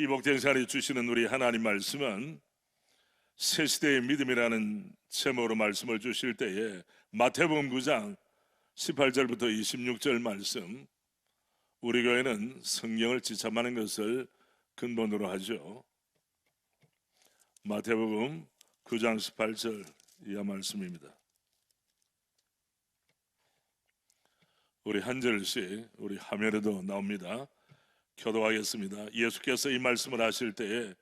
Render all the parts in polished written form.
이 복된 시간에 주시는 우리 하나님 말씀은 새 시대의 믿음이라는 제목으로 말씀을 주실 때에 마태복음 9장 18절부터 26절 말씀, 우리 교회는 성경을 지참하는 것을 근본으로 하죠. 마태복음 9장 18절 이하 말씀입니다. 우리 한 절씩 우리 화면에도 나옵니다. 교도하겠습니다. 예수께서 이 말씀을 하실 때에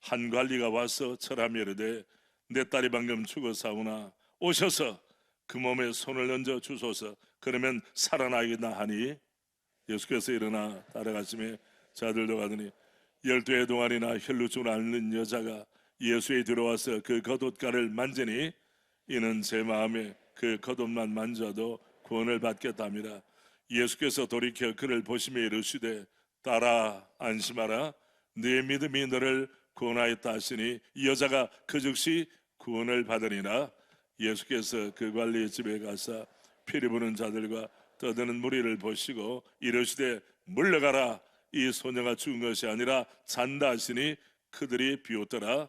한 관리가 와서 철하며 이르되 내 딸이 방금 죽었사오나 오셔서 그 몸에 손을 얹어 주소서, 그러면 살아나겠나 하니 예수께서 일어나 따라가시며 자들도 가더니 12해 동안이나 혈루증을 앓는 여자가 예수에 들어와서 그 겉옷가를 만지니 이는 제 마음에 그 겉옷만 만져도 구원을 받겠답니다. 예수께서 돌이켜 그를 보시며 이르시되 딸아 안심하라, 네 믿음이 너를 구원하였다 하시니 이 여자가 그 즉시 구원을 받으니라. 예수께서 그 관리의 집에 가사 피리 부는 자들과 떠드는 무리를 보시고 이르시되 물러가라, 이 소녀가 죽은 것이 아니라 잔다 하시니 그들이 비웃더라.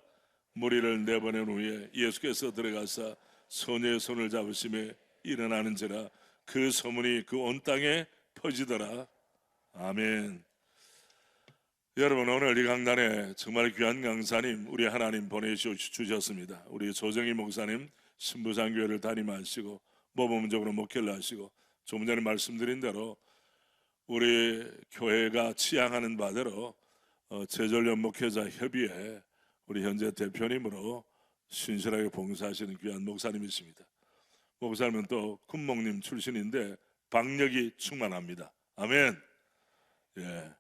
무리를 내보낸 후에 예수께서 들어가사 소녀의 손을 잡으시며 일어나는지라 그 소문이 그 온 땅에 퍼지더라. 아멘. 여러분, 오늘 이 강단에 정말 귀한 강사님 우리 하나님 보내주셨습니다. 우리 조정희 목사님 신부장교회를 담임하시고 모범적으로 목회를 하시고 조금 전에 말씀드린 대로 우리 교회가 지향하는 바대로 제절년 목회자 협의회 우리 현재 대표님으로 신실하게 봉사하시는 귀한 목사님이십니다. 목사님은 또 군목님 출신인데 박력이 충만합니다. 아멘. 예.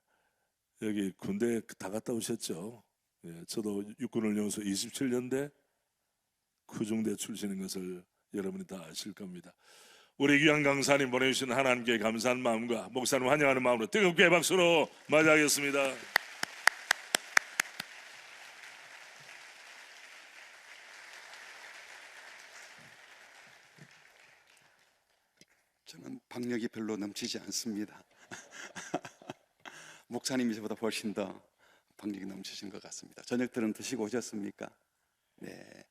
여기 군대 다 갔다 오셨죠? 예, 저도 육군을 연수 27년대 구중대 출신인 것을 여러분이 다 아실 겁니다. 우리 귀한 강사님 보내주신 하나님께 감사한 마음과 목사님 환영하는 마음으로 뜨겁게 박수로 맞이하겠습니다. 저는 박력이 별로 넘치지 않습니다. 목사님이 저보다 훨씬 더 박력이 넘치신 것 같습니다. 저녁들은 드시고 오셨습니까? 네.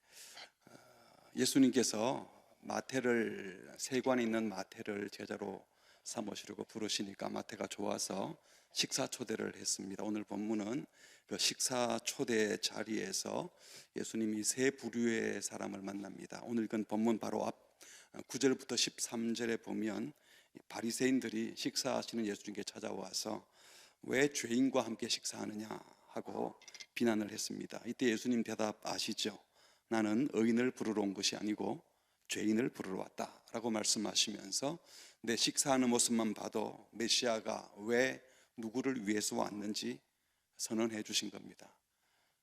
예수님께서 마태를, 세관에 있는 마태를 제자로 삼으시려고 부르시니까 마태가 좋아서 식사 초대를 했습니다. 오늘 본문은 그 식사 초대 자리에서 예수님이 세 부류의 사람을 만납니다. 오늘 읽은 본문 바로 앞 9절부터 13절에 보면 바리새인들이 식사하시는 예수님께 찾아와서 왜 죄인과 함께 식사하느냐 하고 비난을 했습니다. 이때 예수님 대답 아시죠? 나는 의인을 부르러 온 것이 아니고 죄인을 부르러 왔다 라고 말씀하시면서 내 식사하는 모습만 봐도 메시아가 왜 누구를 위해서 왔는지 선언해 주신 겁니다.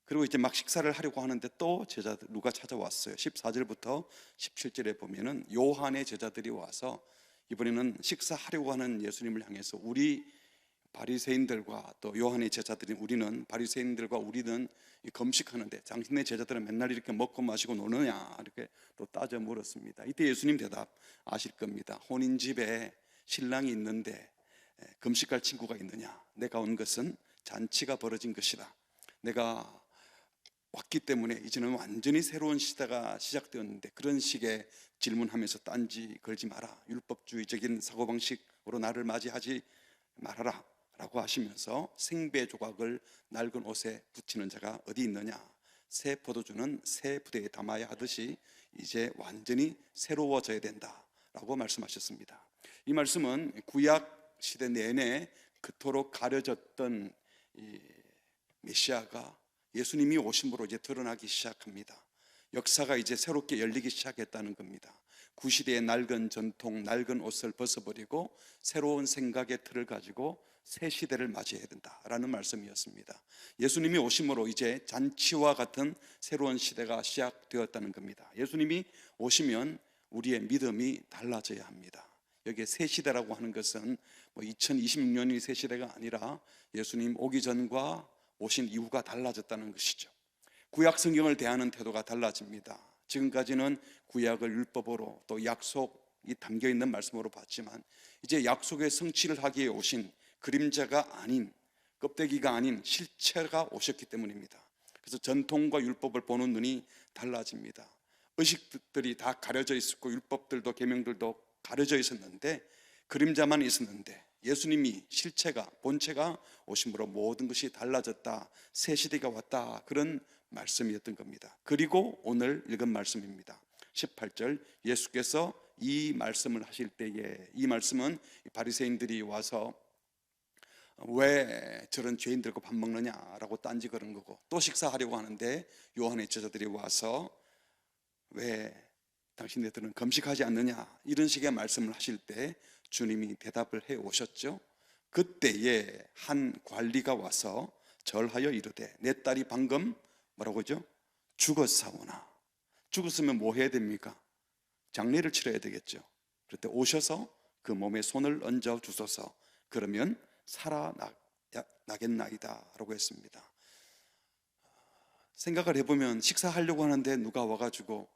그리고 이제 막 식사를 하려고 하는데 또 제자들 누가 찾아왔어요. 14절부터 17절에 보면은 요한의 제자들이 와서 이번에는 식사하려고 하는 예수님을 향해서 우리 바리새인들과 또 요한의 제자들인 우리는, 바리새인들과 우리는 금식하는데 당신의 제자들은 맨날 이렇게 먹고 마시고 노느냐 이렇게 또 따져 물었습니다. 이때 예수님 대답 아실 겁니다. 혼인집에 신랑이 있는데 금식할 친구가 있느냐? 내가 온 것은 잔치가 벌어진 것이다. 내가 왔기 때문에 이제는 완전히 새로운 시대가 시작되었는데 그런 식의 질문하면서 딴지 걸지 마라. 율법주의적인 사고방식으로 나를 맞이하지 말아라 라고 하시면서 생배 조각을 낡은 옷에 붙이는 자가 어디 있느냐? 새 포도주는 새 부대에 담아야 하듯이 이제 완전히 새로워져야 된다 라고 말씀하셨습니다. 이 말씀은 구약 시대 내내 그토록 가려졌던 이 메시아가 예수님이 오심으로 이제 드러나기 시작합니다. 역사가 이제 새롭게 열리기 시작했다는 겁니다. 구시대의 낡은 전통, 낡은 옷을 벗어버리고 새로운 생각의 틀을 가지고 새 시대를 맞이해야 된다라는 말씀이었습니다. 예수님이 오심으로 이제 잔치와 같은 새로운 시대가 시작되었다는 겁니다. 예수님이 오시면 우리의 믿음이 달라져야 합니다. 여기에 새 시대라고 하는 것은 2026년이 새 시대가 아니라 예수님 오기 전과 오신 이후가 달라졌다는 것이죠. 구약 성경을 대하는 태도가 달라집니다. 지금까지는 구약을 율법으로 또 약속이 담겨있는 말씀으로 봤지만 이제 약속의 성취를 하기 위해 오신 그림자가 아닌 껍데기가 아닌 실체가 오셨기 때문입니다. 그래서 전통과 율법을 보는 눈이 달라집니다. 의식들이 다 가려져 있었고 율법들도 계명들도 가려져 있었는데 그림자만 있었는데 예수님이 실체가 본체가 오심으로 모든 것이 달라졌다. 새 시대가 왔다. 그런 말씀이었던 겁니다. 그리고 오늘 읽은 말씀입니다. 18절 예수께서 이 말씀을 하실 때에 이 말씀은 바리새인들이 와서 왜 저런 죄인들과 밥 먹느냐라고 딴지 그런 거고 또 식사하려고 하는데 요한의 제자들이 와서 왜 당신네들은 금식하지 않느냐 이런 식의 말씀을 하실 때 주님이 대답을 해 오셨죠. 그때에 한 관리가 와서 절하여 이르되 내 딸이 방금 뭐라고 하죠? 죽었사오나. 죽었으면 뭐 해야 됩니까? 장례를 치러야 되겠죠. 그럴 때 오셔서 그 몸에 손을 얹어 주소서. 그러면 살아나겠나이다 라고 했습니다. 생각을 해보면 식사하려고 하는데 누가 와가지고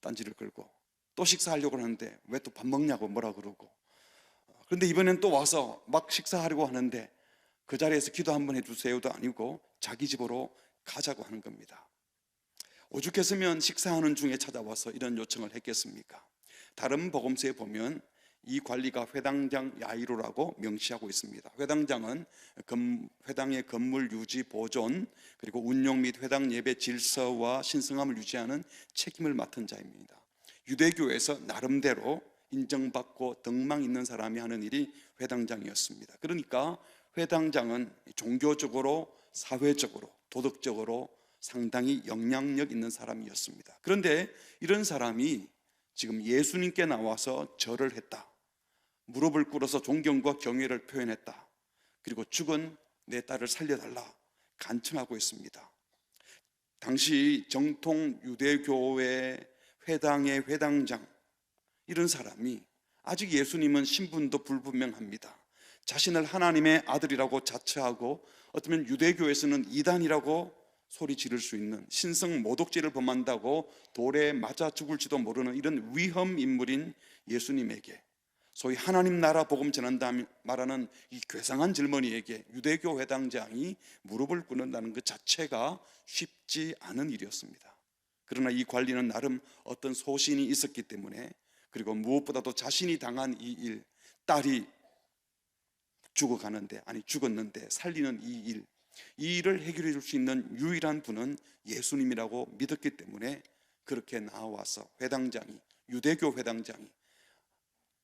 딴지를 걸고 또 식사하려고 하는데 왜 또 밥 먹냐고 뭐라 그러고, 그런데 이번엔 또 와서 막 식사하려고 하는데 그 자리에서 기도 한번 해주세요도 아니고 자기 집으로 가자고 하는 겁니다. 오죽했으면 식사하는 중에 찾아와서 이런 요청을 했겠습니까? 다른 복음서에 보면 이 관리가 회당장 야이로라고 명시하고 있습니다. 회당장은 회당의 건물 유지 보존 그리고 운영 및 회당 예배 질서와 신성함을 유지하는 책임을 맡은 자입니다. 유대교에서 나름대로 인정받고 덕망 있는 사람이 하는 일이 회당장이었습니다. 그러니까 회당장은 종교적으로 사회적으로 도덕적으로 상당히 영향력 있는 사람이었습니다. 그런데 이런 사람이 지금 예수님께 나와서 절을 했다. 무릎을 꿇어서 존경과 경외를 표현했다. 그리고 죽은 내 딸을 살려달라 간청하고 있습니다. 당시 정통 유대교회 회당의 회당장, 이런 사람이 아직 예수님은 신분도 불분명합니다. 자신을 하나님의 아들이라고 자처하고 어쩌면 유대교에서는 이단이라고 소리 지를 수 있는 신성 모독죄를 범한다고 돌에 맞아 죽을지도 모르는 이런 위험 인물인 예수님에게 소위 하나님 나라 복음 전한다 말하는 이 괴상한 젊은이에게 유대교 회당장이 무릎을 꿇는다는 것 자체가 쉽지 않은 일이었습니다. 그러나 이 관리는 나름 어떤 소신이 있었기 때문에, 그리고 무엇보다도 자신이 당한 이 일, 딸이 죽었는데 살리는 이 일을 해결해 줄 수 있는 유일한 분은 예수님이라고 믿었기 때문에 그렇게 나와서 회당장이, 유대교 회당장이,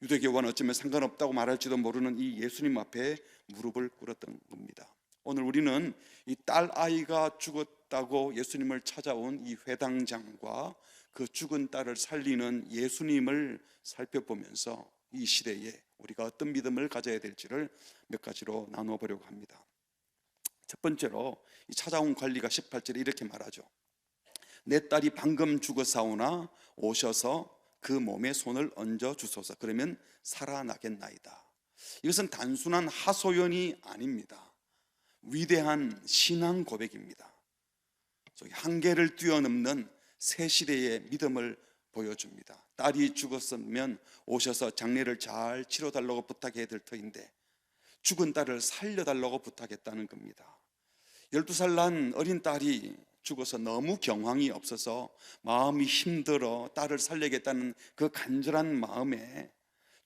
유대교와는 어쩌면 상관없다고 말할지도 모르는 이 예수님 앞에 무릎을 꿇었던 겁니다. 오늘 우리는 이 딸 아이가 죽었다고 예수님을 찾아온 이 회당장과 그 죽은 딸을 살리는 예수님을 살펴보면서 이 시대에 우리가 어떤 믿음을 가져야 될지를 몇 가지로 나누어 보려고 합니다. 첫 번째로 이 찾아온 관리가 18절에 이렇게 말하죠. 내 딸이 방금 죽었사오나 오셔서 그 몸에 손을 얹어 주소서. 그러면 살아나겠나이다. 이것은 단순한 하소연이 아닙니다. 위대한 신앙 고백입니다. 한계를 뛰어넘는 새 시대의 믿음을 보여줍니다. 딸이 죽었으면 오셔서 장례를 잘 치러달라고 부탁해야 될 터인데 죽은 딸을 살려달라고 부탁했다는 겁니다. 12살 난 어린 딸이 죽어서 너무 경황이 없어서 마음이 힘들어 딸을 살려야겠다는 그 간절한 마음에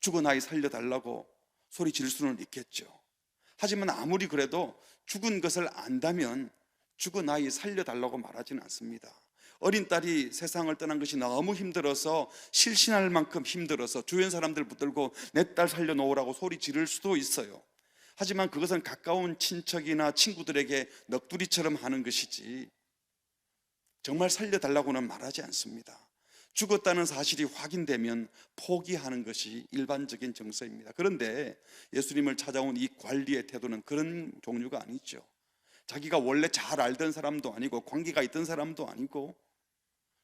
죽은 아이 살려달라고 소리 지를 수는 있겠죠. 하지만 아무리 그래도 죽은 것을 안다면 죽은 아이 살려달라고 말하지는 않습니다. 어린 딸이 세상을 떠난 것이 너무 힘들어서 실신할 만큼 힘들어서 주변 사람들 붙들고 내 딸 살려놓으라고 소리 지를 수도 있어요. 하지만 그것은 가까운 친척이나 친구들에게 넋두리처럼 하는 것이지 정말 살려달라고는 말하지 않습니다. 죽었다는 사실이 확인되면 포기하는 것이 일반적인 정서입니다. 그런데 예수님을 찾아온 이 관리의 태도는 그런 종류가 아니죠. 자기가 원래 잘 알던 사람도 아니고 관계가 있던 사람도 아니고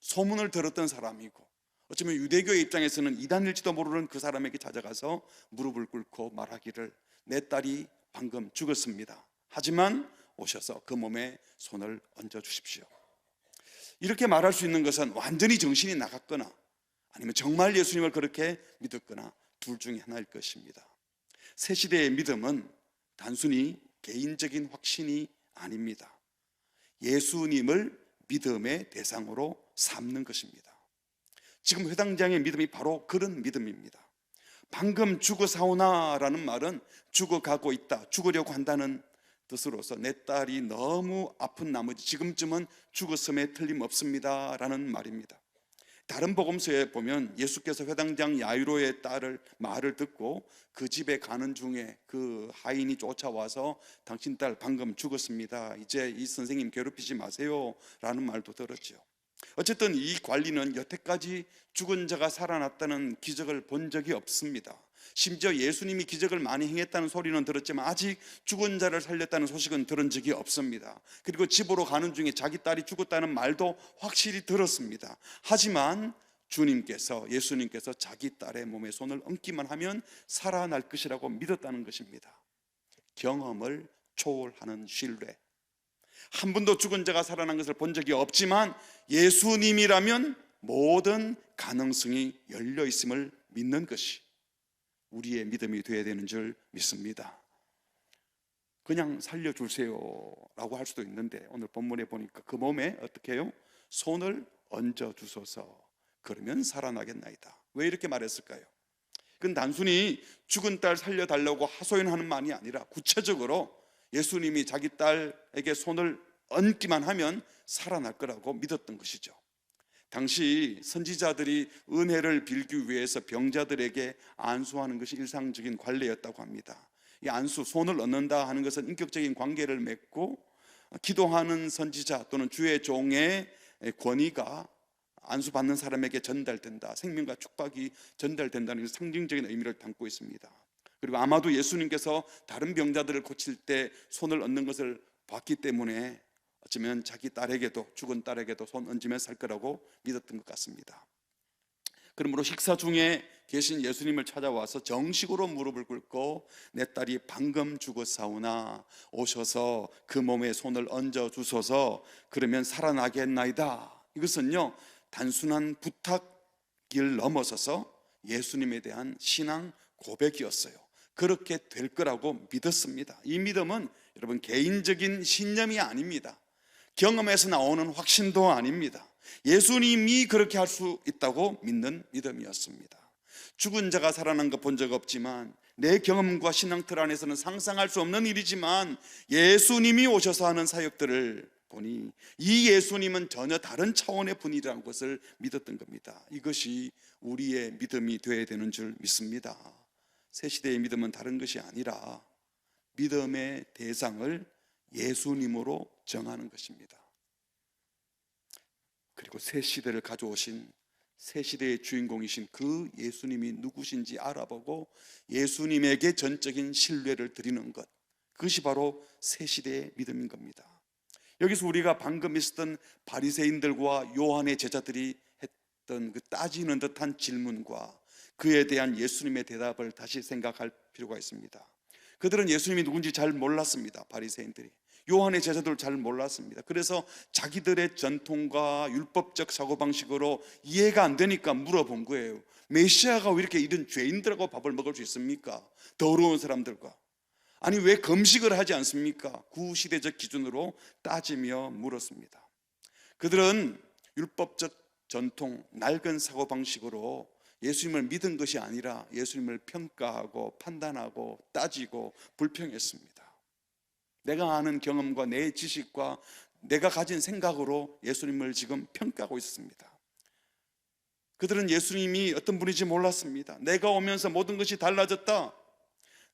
소문을 들었던 사람이고 어쩌면 유대교의 입장에서는 이단일지도 모르는 그 사람에게 찾아가서 무릎을 꿇고 말하기를 내 딸이 방금 죽었습니다. 하지만 오셔서 그 몸에 손을 얹어 주십시오. 이렇게 말할 수 있는 것은 완전히 정신이 나갔거나 아니면 정말 예수님을 그렇게 믿었거나 둘 중에 하나일 것입니다. 새 시대의 믿음은 단순히 개인적인 확신이 아닙니다. 예수님을 믿음의 대상으로 삼는 것입니다. 지금 회당장의 믿음이 바로 그런 믿음입니다. 방금 죽어사오나라는 말은 죽어가고 있다, 죽으려고 한다는 뜻으로서 내 딸이 너무 아픈 나머지 지금쯤은 죽었음에 틀림없습니다 라는 말입니다. 다른 복음서에 보면 예수께서 회당장 야이로의 딸을 말을 듣고 그 집에 가는 중에 그 하인이 쫓아와서 당신 딸 방금 죽었습니다, 이제 이 선생님 괴롭히지 마세요 라는 말도 들었죠. 어쨌든 이 관리는 여태까지 죽은 자가 살아났다는 기적을 본 적이 없습니다. 심지어 예수님이 기적을 많이 행했다는 소리는 들었지만 아직 죽은 자를 살렸다는 소식은 들은 적이 없습니다. 그리고 집으로 가는 중에 자기 딸이 죽었다는 말도 확실히 들었습니다. 하지만 예수님께서 자기 딸의 몸에 손을 얹기만 하면 살아날 것이라고 믿었다는 것입니다. 경험을 초월하는 신뢰. 한 번도 죽은 자가 살아난 것을 본 적이 없지만 예수님이라면 모든 가능성이 열려 있음을 믿는 것이 우리의 믿음이 되어야 되는 줄 믿습니다. 그냥 살려주세요 라고 할 수도 있는데 오늘 본문에 보니까 그 몸에 어떻게 해요? 손을 얹어주소서, 그러면 살아나겠나이다. 왜 이렇게 말했을까요? 그건 단순히 죽은 딸 살려달라고 하소연하는 말이 아니라 구체적으로 예수님이 자기 딸에게 손을 얹기만 하면 살아날 거라고 믿었던 것이죠. 당시 선지자들이 은혜를 빌기 위해서 병자들에게 안수하는 것이 일상적인 관례였다고 합니다. 이 안수, 손을 얹는다 하는 것은 인격적인 관계를 맺고 기도하는 선지자 또는 주의 종의 권위가 안수받는 사람에게 전달된다, 생명과 축복이 전달된다는 상징적인 의미를 담고 있습니다. 그리고 아마도 예수님께서 다른 병자들을 고칠 때 손을 얹는 것을 봤기 때문에 어쩌면 자기 딸에게도, 죽은 딸에게도 손 얹으며 살 거라고 믿었던 것 같습니다. 그러므로 식사 중에 계신 예수님을 찾아와서 정식으로 무릎을 꿇고 내 딸이 방금 죽었사오나 오셔서 그 몸에 손을 얹어 주소서, 그러면 살아나겠나이다. 이것은요, 단순한 부탁을 넘어서서 예수님에 대한 신앙 고백이었어요. 그렇게 될 거라고 믿었습니다. 이 믿음은 여러분 개인적인 신념이 아닙니다. 경험에서 나오는 확신도 아닙니다. 예수님이 그렇게 할 수 있다고 믿는 믿음이었습니다. 죽은 자가 살아난 거 본 적 없지만 내 경험과 신앙틀 안에서는 상상할 수 없는 일이지만 예수님이 오셔서 하는 사역들을 보니 이 예수님은 전혀 다른 차원의 분이라는 것을 믿었던 겁니다. 이것이 우리의 믿음이 되어야 되는 줄 믿습니다. 새 시대의 믿음은 다른 것이 아니라 믿음의 대상을 예수님으로 정하는 것입니다. 그리고 새 시대를 가져오신, 새 시대의 주인공이신 그 예수님이 누구신지 알아보고 예수님에게 전적인 신뢰를 드리는 것, 그것이 바로 새 시대의 믿음인 겁니다. 여기서 우리가 방금 있었던 바리새인들과 요한의 제자들이 했던 그 따지는 듯한 질문과 그에 대한 예수님의 대답을 다시 생각할 필요가 있습니다. 그들은 예수님이 누군지 잘 몰랐습니다. 바리새인들이 요한의 제자들 잘 몰랐습니다. 그래서 자기들의 전통과 율법적 사고방식으로 이해가 안 되니까 물어본 거예요. 메시아가 왜 이렇게 이런 죄인들하고 밥을 먹을 수 있습니까? 더러운 사람들과. 아니 왜 금식을 하지 않습니까? 구시대적 기준으로 따지며 물었습니다. 그들은 율법적 전통, 낡은 사고방식으로 예수님을 믿은 것이 아니라 예수님을 평가하고 판단하고 따지고 불평했습니다. 내가 아는 경험과 내 지식과 내가 가진 생각으로 예수님을 지금 평가하고 있습니다. 그들은 예수님이 어떤 분인지 몰랐습니다. 내가 오면서 모든 것이 달라졌다,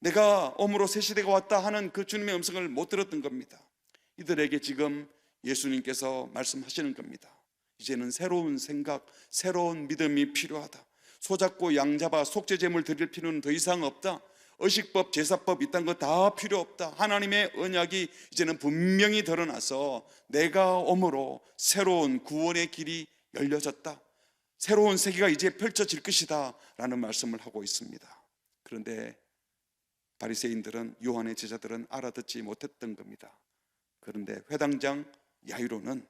내가 오므로 새 시대가 왔다 하는 그 주님의 음성을 못 들었던 겁니다. 이들에게 지금 예수님께서 말씀하시는 겁니다. 이제는 새로운 생각, 새로운 믿음이 필요하다. 소잡고 양잡아 속죄제물 드릴 필요는 더 이상 없다. 의식법, 제사법 이딴 거 다 필요 없다. 하나님의 언약이 이제는 분명히 드러나서 내가 오므로 새로운 구원의 길이 열려졌다. 새로운 세계가 이제 펼쳐질 것이다 라는 말씀을 하고 있습니다. 그런데 바리새인들은, 요한의 제자들은 알아듣지 못했던 겁니다. 그런데 회당장 야이로는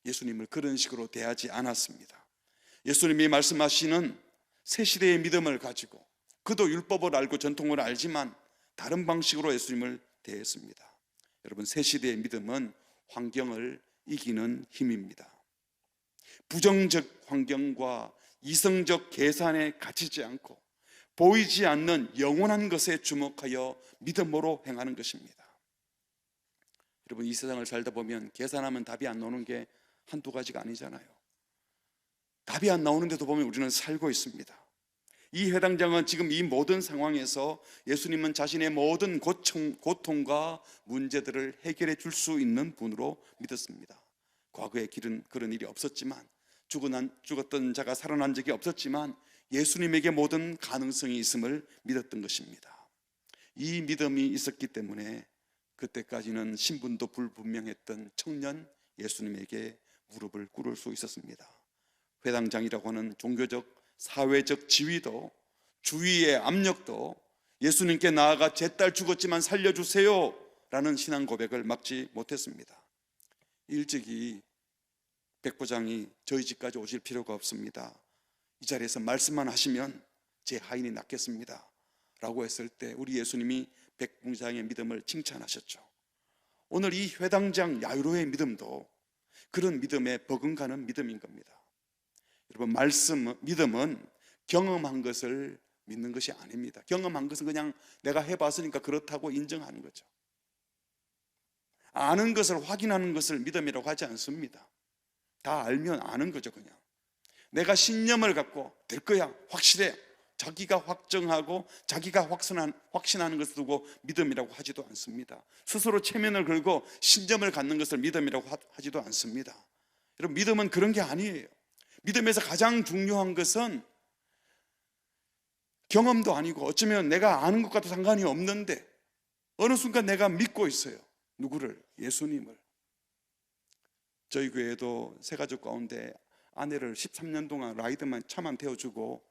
예수님을 그런 식으로 대하지 않았습니다. 예수님이 말씀하시는 새 시대의 믿음을 가지고 그도 율법을 알고 전통을 알지만 다른 방식으로 예수님을 대했습니다. 여러분, 새 시대의 믿음은 환경을 이기는 힘입니다. 부정적 환경과 이성적 계산에 갇히지 않고 보이지 않는 영원한 것에 주목하여 믿음으로 행하는 것입니다. 여러분, 이 세상을 살다 보면 계산하면 답이 안 나오는 게 한두 가지가 아니잖아요. 답이 안 나오는데도 보면 우리는 살고 있습니다. 이 회당장은 지금 이 모든 상황에서 예수님은 자신의 모든 고통과 문제들을 해결해 줄 수 있는 분으로 믿었습니다. 과거의 길은 그런 일이 없었지만, 죽었던 자가 살아난 적이 없었지만 예수님에게 모든 가능성이 있음을 믿었던 것입니다. 이 믿음이 있었기 때문에 그때까지는 신분도 불분명했던 청년 예수님에게 무릎을 꿇을 수 있었습니다. 회당장이라고 하는 종교적, 사회적 지위도, 주위의 압력도 예수님께 나아가 제 딸 죽었지만 살려주세요 라는 신앙 고백을 막지 못했습니다. 일찍이 백부장이 저희 집까지 오실 필요가 없습니다, 이 자리에서 말씀만 하시면 제 하인이 낫겠습니다 라고 했을 때 우리 예수님이 백부장의 믿음을 칭찬하셨죠. 오늘 이 회당장 야이로의 믿음도 그런 믿음에 버금가는 믿음인 겁니다. 여러분, 믿음은 경험한 것을 믿는 것이 아닙니다. 경험한 것은 그냥 내가 해봤으니까 그렇다고 인정하는 거죠. 아는 것을 확인하는 것을 믿음이라고 하지 않습니다. 다 알면 아는 거죠. 그냥 내가 신념을 갖고 될 거야, 확실해, 자기가 확정하고 자기가 확신하는 것을 두고 믿음이라고 하지도 않습니다. 스스로 체면을 걸고 신념을 갖는 것을 믿음이라고 하지도 않습니다. 여러분, 믿음은 그런 게 아니에요. 믿음에서 가장 중요한 것은 경험도 아니고 어쩌면 내가 아는 것과도 상관이 없는데 어느 순간 내가 믿고 있어요. 누구를? 예수님을. 저희 교회에도 세 가족 가운데 아내를 13년 동안 차만 태워주고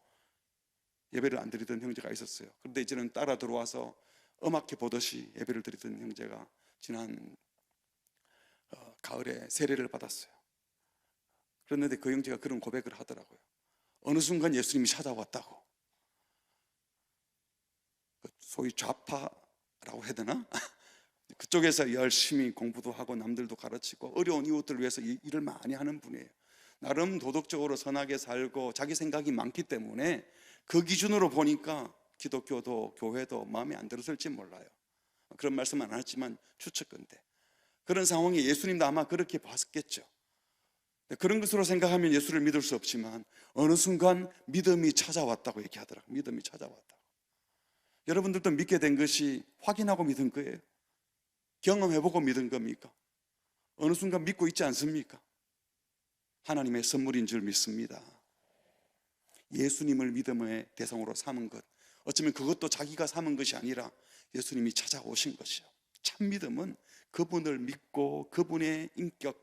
예배를 안 드리던 형제가 있었어요. 그런데 이제는 따라 들어와서 음악회 보듯이 예배를 드리던 형제가 지난 가을에 세례를 받았어요. 그런데 그 형제가 그런 고백을 하더라고요. 어느 순간 예수님이 찾아왔다고. 소위 좌파라고 해야 되나? 그쪽에서 열심히 공부도 하고 남들도 가르치고 어려운 이웃들을 위해서 일을 많이 하는 분이에요. 나름 도덕적으로 선하게 살고 자기 생각이 많기 때문에 그 기준으로 보니까 기독교도 교회도 마음에 안 들었을지 몰라요. 그런 말씀은 안 했지만 추측건데, 그런 상황에 예수님도 아마 그렇게 봤겠죠. 그런 것으로 생각하면 예수를 믿을 수 없지만 어느 순간 믿음이 찾아왔다고 얘기하더라고요. 믿음이 찾아왔다고. 여러분들도 믿게 된 것이 확인하고 믿은 거예요? 경험해보고 믿은 겁니까? 어느 순간 믿고 있지 않습니까? 하나님의 선물인 줄 믿습니다. 예수님을 믿음의 대상으로 삼은 것, 어쩌면 그것도 자기가 삼은 것이 아니라 예수님이 찾아오신 것이요. 참 믿음은 그분을 믿고 그분의 인격,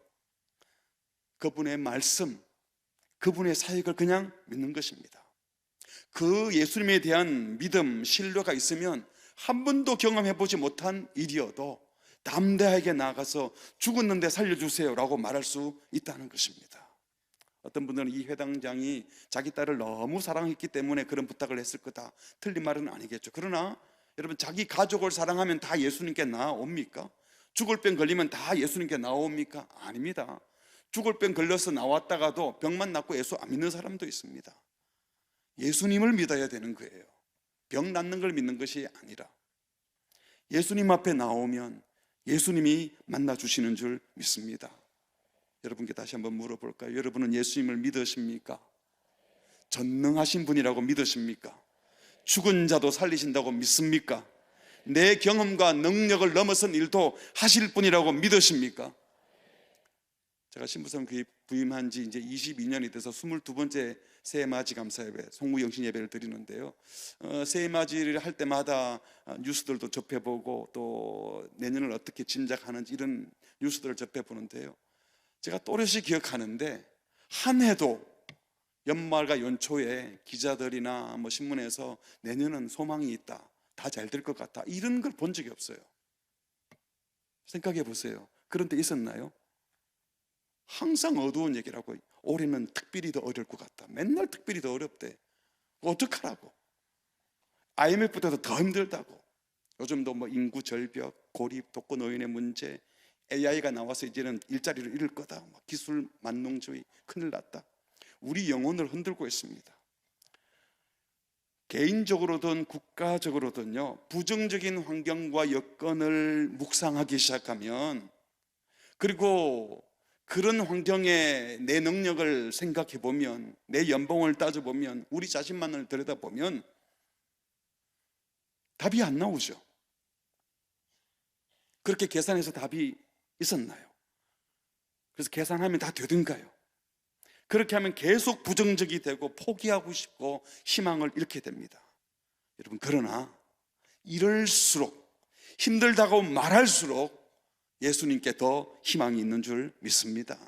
그분의 말씀, 그분의 사역을 그냥 믿는 것입니다. 그 예수님에 대한 믿음, 신뢰가 있으면 한 번도 경험해보지 못한 일이어도 담대하게 나아가서 죽었는데 살려주세요 라고 말할 수 있다는 것입니다. 어떤 분들은 이 회당장이 자기 딸을 너무 사랑했기 때문에 그런 부탁을 했을 거다, 틀린 말은 아니겠죠. 그러나 여러분, 자기 가족을 사랑하면 다 예수님께 나아옵니까? 죽을 병 걸리면 다 예수님께 나아옵니까? 아닙니다. 죽을 병 걸려서 나왔다가도 병만 낫고 예수 안 믿는 사람도 있습니다. 예수님을 믿어야 되는 거예요. 병 낫는 걸 믿는 것이 아니라 예수님 앞에 나오면 예수님이 만나주시는 줄 믿습니다. 여러분께 다시 한번 물어볼까요? 여러분은 예수님을 믿으십니까? 전능하신 분이라고 믿으십니까? 죽은 자도 살리신다고 믿습니까? 내 경험과 능력을 넘어선 일도 하실 분이라고 믿으십니까? 제가 신부성 부임한 지 이제 22년이 돼서 22번째 새해맞이 감사예배, 송구영신 예배를 드리는데요. 새해맞이를 할 때마다 뉴스들도 접해보고 또 내년을 어떻게 짐작하는지 이런 뉴스들을 접해보는데요. 제가 또렷이 기억하는데 한 해도 연말과 연초에 기자들이나 신문에서 내년은 소망이 있다, 다 잘 될 것 같다, 이런 걸 본 적이 없어요. 생각해 보세요. 그런 때 있었나요? 항상 어두운 얘기라고. 올해는 특별히 더 어려울 것 같다, 맨날 특별히 더 어렵대, 어떡하라고. IMF 때도 더 힘들다고. 요즘도 인구 절벽, 고립, 독거노인의 문제, AI가 나와서 이제는 일자리를 잃을 거다, 기술 만능주의, 큰일 났다. 우리 영혼을 흔들고 있습니다. 개인적으로든 국가적으로든요, 부정적인 환경과 여건을 묵상하기 시작하면, 그리고 그런 환경에 내 능력을 생각해 보면, 내 연봉을 따져보면, 우리 자신만을 들여다보면 답이 안 나오죠. 그렇게 계산해서 답이 있었나요? 그래서 계산하면 다 되던가요? 그렇게 하면 계속 부정적이 되고 포기하고 싶고 희망을 잃게 됩니다. 여러분, 그러나 이럴수록, 힘들다고 말할수록 예수님께 더 희망이 있는 줄 믿습니다.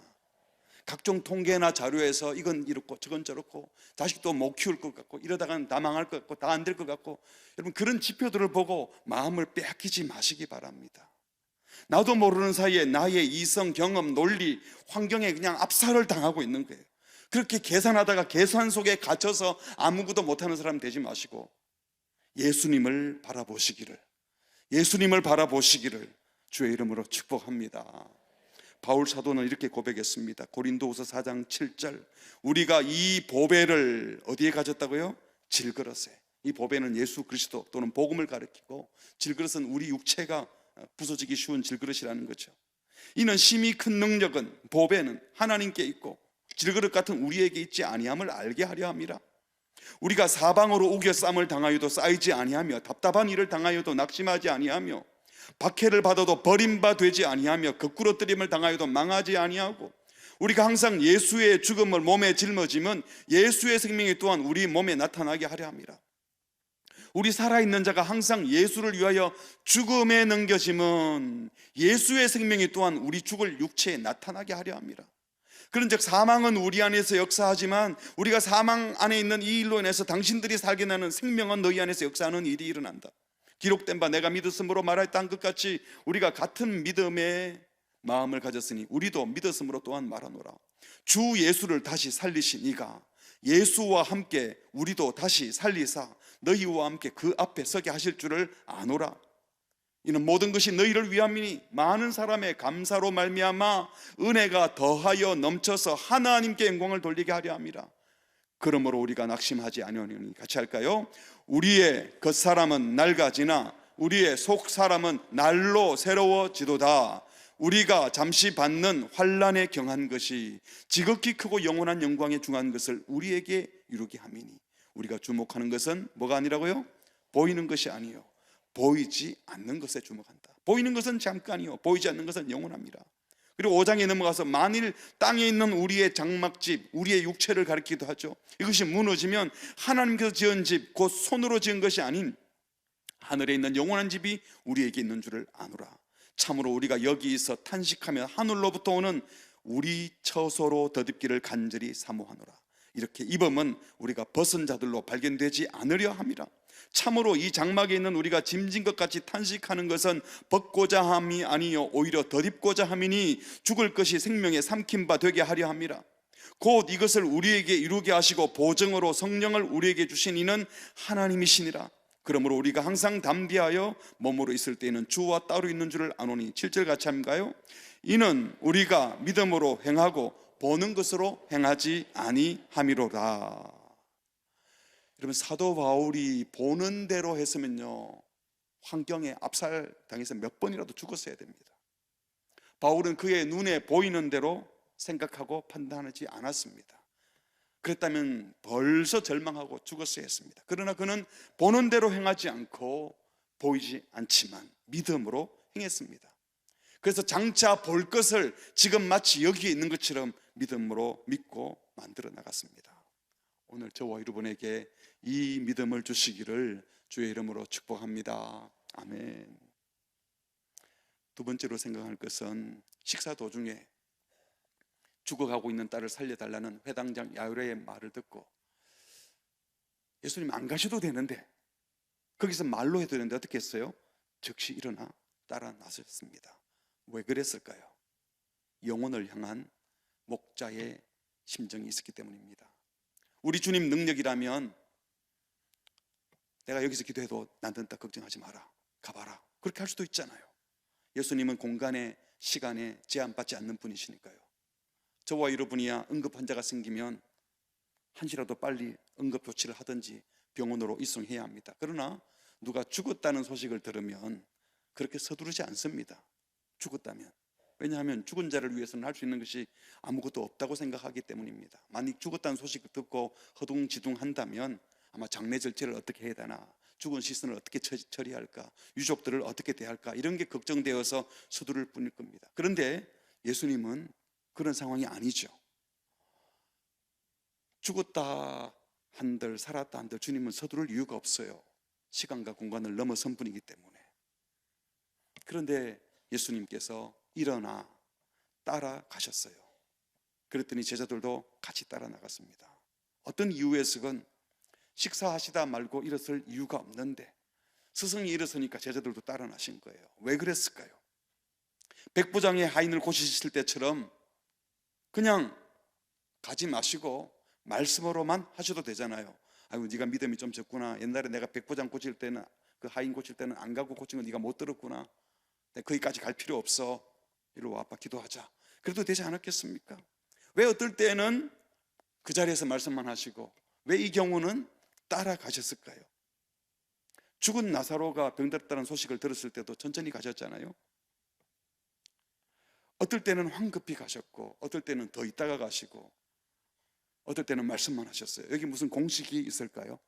각종 통계나 자료에서 이건 이렇고 저건 저렇고 자식도 못 키울 것 같고 이러다가는 다 망할 것 같고 다 안 될 것 같고, 여러분, 그런 지표들을 보고 마음을 빼앗기지 마시기 바랍니다. 나도 모르는 사이에 나의 이성, 경험, 논리, 환경에 그냥 압살을 당하고 있는 거예요. 그렇게 계산하다가 계산 속에 갇혀서 아무것도 못하는 사람 되지 마시고 예수님을 바라보시기를, 예수님을 바라보시기를 주의 이름으로 축복합니다. 바울 사도는 이렇게 고백했습니다. 고린도후서 4장 7절, 우리가 이 보배를 어디에 가졌다고요? 질그릇에. 이 보배는 예수 그리스도 또는 복음을 가리키고, 질그릇은 우리 육체가 부서지기 쉬운 질그릇이라는 거죠. 이는 심히 큰 능력은, 보배는 하나님께 있고 질그릇 같은 우리에게 있지 아니함을 알게 하려 함이라. 우리가 사방으로 우겨쌈을 당하여도 쌓이지 아니하며 답답한 일을 당하여도 낙심하지 아니하며 박해를 받아도 버림바 되지 아니하며 거꾸러뜨림을 당하여도 망하지 아니하고, 우리가 항상 예수의 죽음을 몸에 짊어지면 예수의 생명이 또한 우리 몸에 나타나게 하려 함이라. 우리 살아있는 자가 항상 예수를 위하여 죽음에 넘겨짐은 예수의 생명이 또한 우리 죽을 육체에 나타나게 하려 함이라. 그런즉 사망은 우리 안에서 역사하지만 우리가 사망 안에 있는 이 일로 인해서 당신들이 살게 나는 생명은 너희 안에서 역사하는 일이 일어난다. 기록된 바 내가 믿었으므로 말하였다 한 것 같이 우리가 같은 믿음의 마음을 가졌으니 우리도 믿었으므로 또한 말하노라. 주 예수를 다시 살리신 이가 예수와 함께 우리도 다시 살리사 너희와 함께 그 앞에 서게 하실 줄을 아노라. 이는 모든 것이 너희를 위함이니 많은 사람의 감사로 말미암아 은혜가 더하여 넘쳐서 하나님께 영광을 돌리게 하려 함이라. 그러므로 우리가 낙심하지 아니하니, 같이 할까요? 우리의 겉사람은 낡아지나 우리의 속사람은 날로 새로워지도다. 우리가 잠시 받는 환난에 경한 것이 지극히 크고 영원한 영광에 중한 것을 우리에게 이루게 함이니. 우리가 주목하는 것은 뭐가 아니라고요? 보이는 것이 아니요 보이지 않는 것에 주목한다. 보이는 것은 잠깐이요 보이지 않는 것은 영원합니다. 그리고 5장에 넘어가서 만일 땅에 있는 우리의 장막집, 우리의 육체를 가리키기도 하죠. 이것이 무너지면 하나님께서 지은 집, 곧 손으로 지은 것이 아닌 하늘에 있는 영원한 집이 우리에게 있는 줄을 아노라. 참으로 우리가 여기서 탄식하며 하늘로부터 오는 우리 처소로 덧입기를 간절히 사모하노라. 이렇게 입음은 우리가 벗은 자들로 발견되지 않으려 함이라. 참으로 이 장막에 있는 우리가 짐진 것 같이 탄식하는 것은 벗고자 함이 아니요 오히려 덧입고자 함이니 죽을 것이 생명에 삼킨 바 되게 하려 함이라. 곧 이것을 우리에게 이루게 하시고 보증으로 성령을 우리에게 주신 이는 하나님이시니라. 그러므로 우리가 항상 담대하여 몸으로 있을 때에는 주와 따로 있는 줄을 아노니. 7절 같이 한가요? 이는 우리가 믿음으로 행하고 보는 것으로 행하지 아니함이로라. 여러분, 사도 바울이 보는 대로 했으면요 환경에 압살당해서 몇 번이라도 죽었어야 됩니다. 바울은 그의 눈에 보이는 대로 생각하고 판단하지 않았습니다. 그랬다면 벌써 절망하고 죽었어야 했습니다. 그러나 그는 보는 대로 행하지 않고 보이지 않지만 믿음으로 행했습니다. 그래서 장차 볼 것을 지금 마치 여기에 있는 것처럼 믿음으로 믿고 만들어 나갔습니다. 오늘 저와 여러분에게 이 믿음을 주시기를 주의 이름으로 축복합니다. 아멘. 두 번째로 생각할 것은 식사 도중에 죽어가고 있는 딸을 살려달라는 회당장 야이로의 말을 듣고 예수님 안 가셔도 되는데 거기서 말로 해도 되는데 어떻게 했어요? 즉시 일어나 따라 나섰습니다. 왜 그랬을까요? 영혼을 향한 목자의 심정이 있었기 때문입니다. 우리 주님 능력이라면 내가 여기서 기도해도 난 된다 걱정하지 마라 가봐라 그렇게 할 수도 있잖아요. 예수님은 공간에 시간에 제한받지 않는 분이시니까요. 저와 여러분이야 응급 환자가 생기면 한시라도 빨리 응급 조치를 하든지 병원으로 이송해야 합니다. 그러나 누가 죽었다는 소식을 들으면 그렇게 서두르지 않습니다. 죽었다면. 왜냐하면 죽은 자를 위해서는 할 수 있는 것이 아무것도 없다고 생각하기 때문입니다. 만약 죽었다는 소식을 듣고 허둥지둥한다면 아마 장례 절차를 어떻게 해야 되나, 죽은 시선을 어떻게 처리할까, 유족들을 어떻게 대할까, 이런 게 걱정되어서 서두를 뿐일 겁니다. 그런데 예수님은 그런 상황이 아니죠. 죽었다 한들 살았다 한들 주님은 서두를 이유가 없어요. 시간과 공간을 넘어선 분이기 때문에. 그런데 예수님께서 일어나 따라가셨어요. 그랬더니 제자들도 같이 따라 나갔습니다. 어떤 이유에서건 식사하시다 말고 일어설 이유가 없는데 스승이 일어서니까 제자들도 따라 나신 거예요. 왜 그랬을까요? 백부장의 하인을 고치실 때처럼 그냥 가지 마시고 말씀으로만 하셔도 되잖아요. 아이고, 네가 믿음이 좀 적구나. 옛날에 내가 백부장 고칠 때는, 그 하인 고칠 때는 안 가고 고친 거 네가 못 들었구나. 거기까지 갈 필요 없어. 이리 와, 아빠 기도하자. 그래도 되지 않았겠습니까? 왜 어떨 때는 그 자리에서 말씀만 하시고 왜 이 경우는 따라가셨을까요? 죽은 나사로가 병들었다는 소식을 들었을 때도 천천히 가셨잖아요. 어떨 때는 황급히 가셨고 어떨 때는 더 있다가 가시고 어떨 때는 말씀만 하셨어요. 여기 무슨 공식이 있을까요?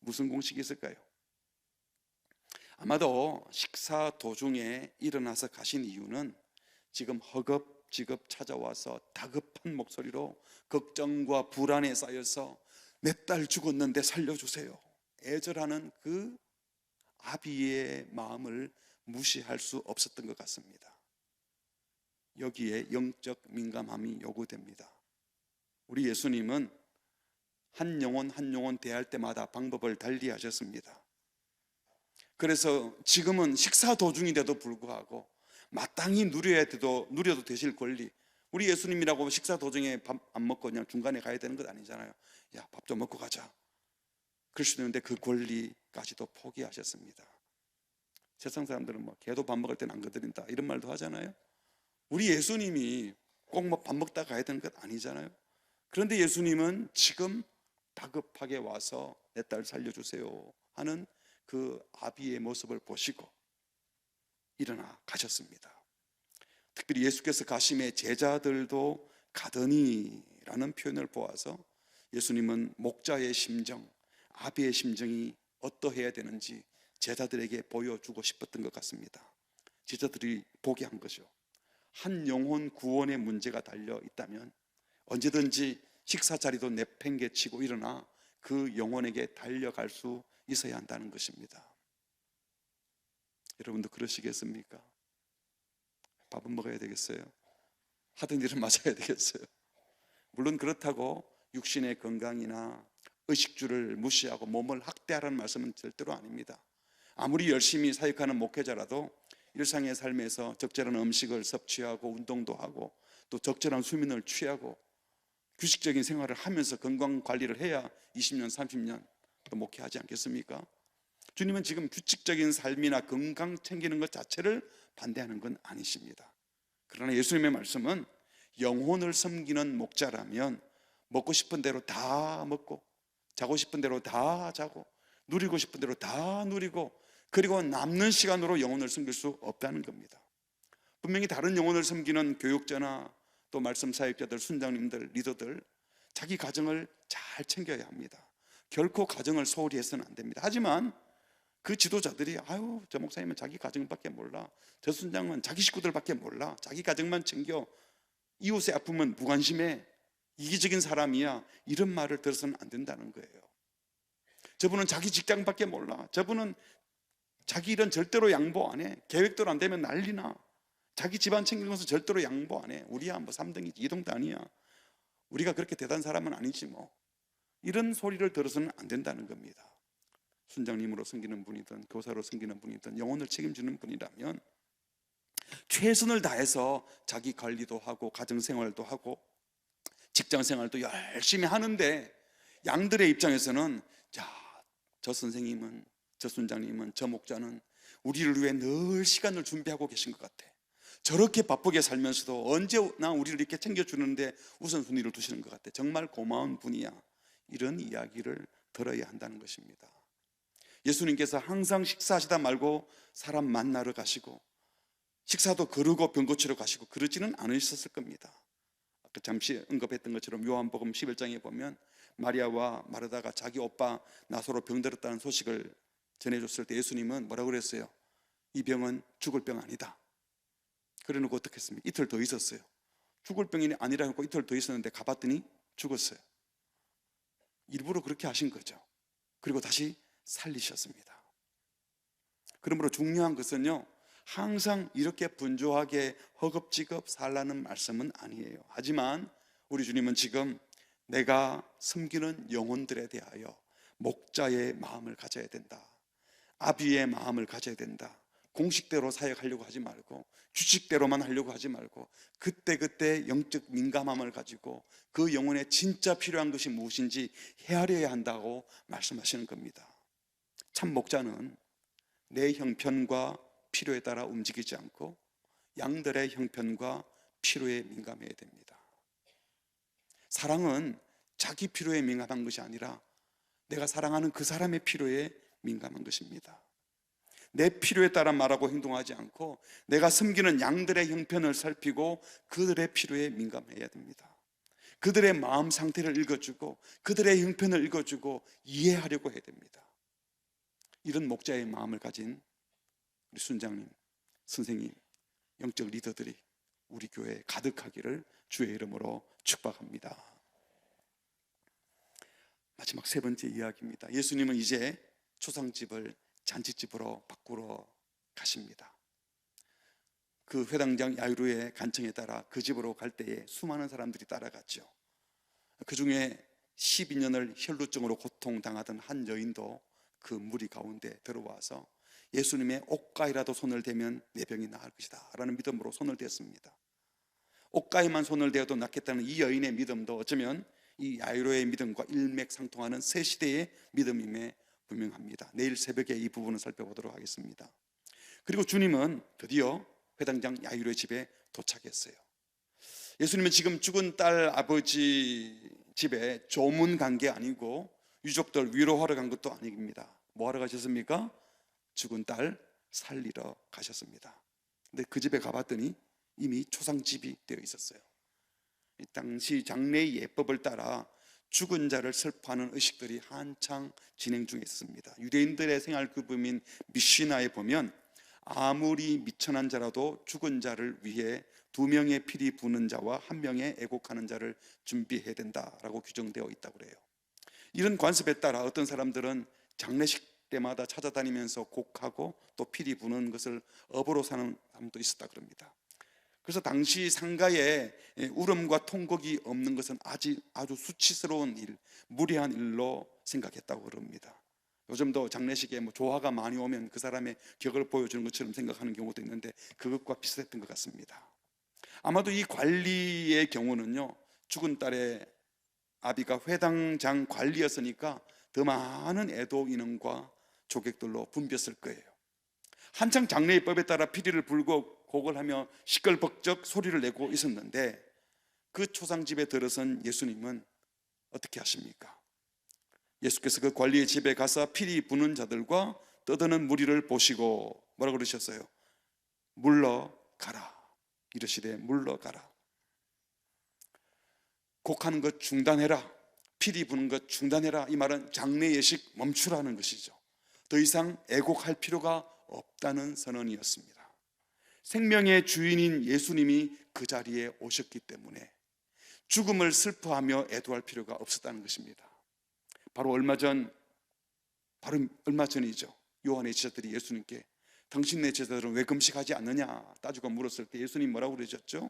무슨 공식이 있을까요? 아마도 식사 도중에 일어나서 가신 이유는 지금 허겁지겁 찾아와서 다급한 목소리로 걱정과 불안에 쌓여서 내 딸 죽었는데 살려주세요, 애절하는 그 아비의 마음을 무시할 수 없었던 것 같습니다. 여기에 영적 민감함이 요구됩니다. 우리 예수님은 한 영혼 한 영혼 대할 때마다 방법을 달리 하셨습니다. 그래서 지금은 식사 도중인데도 불구하고 마땅히 누려도 되실 권리, 우리 예수님이라고 식사 도중에 밥 안 먹고 그냥 중간에 가야 되는 것 아니잖아요. 야, 밥 좀 먹고 가자. 그럴 수도 있는데 그 권리까지도 포기하셨습니다. 세상 사람들은 뭐 개도 밥 먹을 때는 안 거드린다 이런 말도 하잖아요. 우리 예수님이 꼭 뭐 밥 먹다 가야 되는 것 아니잖아요. 그런데 예수님은 지금 다급하게 와서 내 딸 살려주세요 하는 그 아비의 모습을 보시고 일어나 가셨습니다. 특별히 예수께서 가심에 제자들도 가더니라는 표현을 보아서 예수님은 목자의 심정, 아비의 심정이 어떠해야 되는지 제자들에게 보여주고 싶었던 것 같습니다. 제자들이 보게 한 거죠. 한 영혼 구원의 문제가 달려 있다면 언제든지 식사 자리도 내팽개치고 일어나 그 영혼에게 달려갈 수 있어야 한다는 것입니다. 여러분도 그러시겠습니까? 밥은 먹어야 되겠어요? 하던 일은 맞아야 되겠어요? 물론 그렇다고 육신의 건강이나 의식주를 무시하고 몸을 학대하라는 말씀은 절대로 아닙니다. 아무리 열심히 사역하는 목회자라도 일상의 삶에서 적절한 음식을 섭취하고 운동도 하고 또 적절한 수면을 취하고 규칙적인 생활을 하면서 건강 관리를 해야 20년, 30년 또 목회하지 않겠습니까? 주님은 지금 규칙적인 삶이나 건강 챙기는 것 자체를 반대하는 건 아니십니다. 그러나 예수님의 말씀은 영혼을 섬기는 목자라면 먹고 싶은 대로 다 먹고 자고 싶은 대로 다 자고 누리고 싶은 대로 다 누리고 그리고 남는 시간으로 영혼을 섬길 수 없다는 겁니다. 분명히 다른 영혼을 섬기는 교육자나 또 말씀 사역자들, 순장님들, 리더들 자기 가정을 잘 챙겨야 합니다. 결코 가정을 소홀히 해서는 안 됩니다. 하지만 그 지도자들이 아유, 저 목사님은 자기 가정밖에 몰라, 저 순장은 자기 식구들밖에 몰라, 자기 가정만 챙겨, 이웃의 아픔은 무관심해, 이기적인 사람이야, 이런 말을 들어서는 안 된다는 거예요. 저분은 자기 직장밖에 몰라, 저분은 자기 일은 절대로 양보 안 해, 계획대로 안 되면 난리나, 자기 집안 챙기는 것은 절대로 양보 안 해, 우리야 뭐 3등이지 2등도 아니야, 우리가 그렇게 대단한 사람은 아니지 뭐, 이런 소리를 들어서는 안 된다는 겁니다. 순장님으로 섬기는 분이든 교사로 섬기는 분이든 영혼을 책임지는 분이라면 최선을 다해서 자기 관리도 하고 가정생활도 하고 직장생활도 열심히 하는데 양들의 입장에서는 자, 저 선생님은, 저 순장님은, 저 목자는 우리를 위해 늘 시간을 준비하고 계신 것 같아. 저렇게 바쁘게 살면서도 언제나 우리를 이렇게 챙겨주는데 우선순위를 두시는 것 같아. 정말 고마운 분이야. 이런 이야기를 들어야 한다는 것입니다. 예수님께서 항상 식사하시다 말고 사람 만나러 가시고 식사도 거르고 병 고치러 가시고 그러지는 않으셨을 겁니다. 아까 잠시 언급했던 것처럼 요한복음 11장에 보면 마리아와 마르다가 자기 오빠 나사로 병들었다는 소식을 전해줬을 때 예수님은 뭐라고 그랬어요? 이 병은 죽을 병 아니다. 그래놓고 어떻게 했습니까? 이틀 더 있었어요. 죽을 병이 아니라고 이틀 더 있었는데 가봤더니 죽었어요. 일부러 그렇게 하신 거죠. 그리고 다시 살리셨습니다. 그러므로 중요한 것은요, 항상 이렇게 분주하게 허겁지겁 살라는 말씀은 아니에요. 하지만 우리 주님은 지금 내가 섬기는 영혼들에 대하여 목자의 마음을 가져야 된다. 아비의 마음을 가져야 된다. 공식대로 사역하려고 하지 말고 규칙대로만 하려고 하지 말고 그때그때 영적 민감함을 가지고 그 영혼에 진짜 필요한 것이 무엇인지 헤아려야 한다고 말씀하시는 겁니다. 참 목자는 내 형편과 필요에 따라 움직이지 않고 양들의 형편과 필요에 민감해야 됩니다. 사랑은 자기 필요에 민감한 것이 아니라 내가 사랑하는 그 사람의 필요에 민감한 것입니다. 내 필요에 따라 말하고 행동하지 않고 내가 섬기는 양들의 형편을 살피고 그들의 필요에 민감해야 됩니다. 그들의 마음 상태를 읽어주고 그들의 형편을 읽어주고 이해하려고 해야 됩니다. 이런 목자의 마음을 가진 우리 순장님, 선생님, 영적 리더들이 우리 교회에 가득하기를 주의 이름으로 축복합니다. 마지막 세 번째 이야기입니다. 예수님은 이제 초상집을 잔치집으로 바꾸러 가십니다. 그 회당장 야이로의 간청에 따라 그 집으로 갈 때에 수많은 사람들이 따라갔죠. 그 중에 12년을 혈루증으로 고통당하던 한 여인도 그 무리 가운데 들어와서 예수님의 옷가에라도 손을 대면 내 병이 나을 것이다 라는 믿음으로 손을 댔습니다. 옷가에만 손을 대어도 낫겠다는 이 여인의 믿음도 어쩌면 이 야이로의 믿음과 일맥상통하는 새 시대의 믿음임에 분명합니다. 내일 새벽에 이 부분을 살펴보도록 하겠습니다. 그리고 주님은 드디어 회당장 야이로의 집에 도착했어요. 예수님은 지금 죽은 딸 아버지 집에 조문 간 게 아니고 유족들 위로하러 간 것도 아닙니다. 뭐 하러 가셨습니까? 죽은 딸 살리러 가셨습니다. 근데 그 집에 가봤더니 이미 초상집이 되어 있었어요. 당시 장례의 예법을 따라 죽은 자를 슬퍼하는 의식들이 한창 진행 중에 있습니다. 유대인들의 생활급음인 미시나에 보면 아무리 미천한 자라도 죽은 자를 위해 2명의 피리 부는 자와 1명의 애곡하는 자를 준비해야 된다라고 규정되어 있다고 그래요. 이런 관습에 따라 어떤 사람들은 장례식 때마다 찾아다니면서 곡하고 또 피리 부는 것을 업으로 사는 사람도 있었다 그럽니다. 그래서 당시 상가에 울음과 통곡이 없는 것은 아주 수치스러운 일, 무례한 일로 생각했다고 그럽니다. 요즘도 장례식에 조화가 많이 오면 그 사람의 격을 보여주는 것처럼 생각하는 경우도 있는데 그것과 비슷했던 것 같습니다. 아마도 이 관리의 경우는요, 죽은 딸의 아비가 회당장 관리였으니까 더 많은 애도 인원과 조객들로 붐볐을 거예요. 한창 장례법에 따라 피리를 불고 곡을 하며 시끌벅적 소리를 내고 있었는데 그 초상집에 들어선 예수님은 어떻게 하십니까? 예수께서 그 관리의 집에 가서 피리 부는 자들과 떠드는 무리를 보시고 뭐라고 그러셨어요? 물러가라. 이르시되 물러가라. 곡하는 것 중단해라. 피리 부는 것 중단해라. 이 말은 장례 예식 멈추라는 것이죠. 더 이상 애곡할 필요가 없다는 선언이었습니다. 생명의 주인인 예수님이 그 자리에 오셨기 때문에 죽음을 슬퍼하며 애도할 필요가 없었다는 것입니다. 바로 얼마 전이죠. 요한의 제자들이 예수님께 당신네 제자들은 왜 금식하지 않느냐 따지고 물었을 때 예수님 뭐라고 그러셨죠?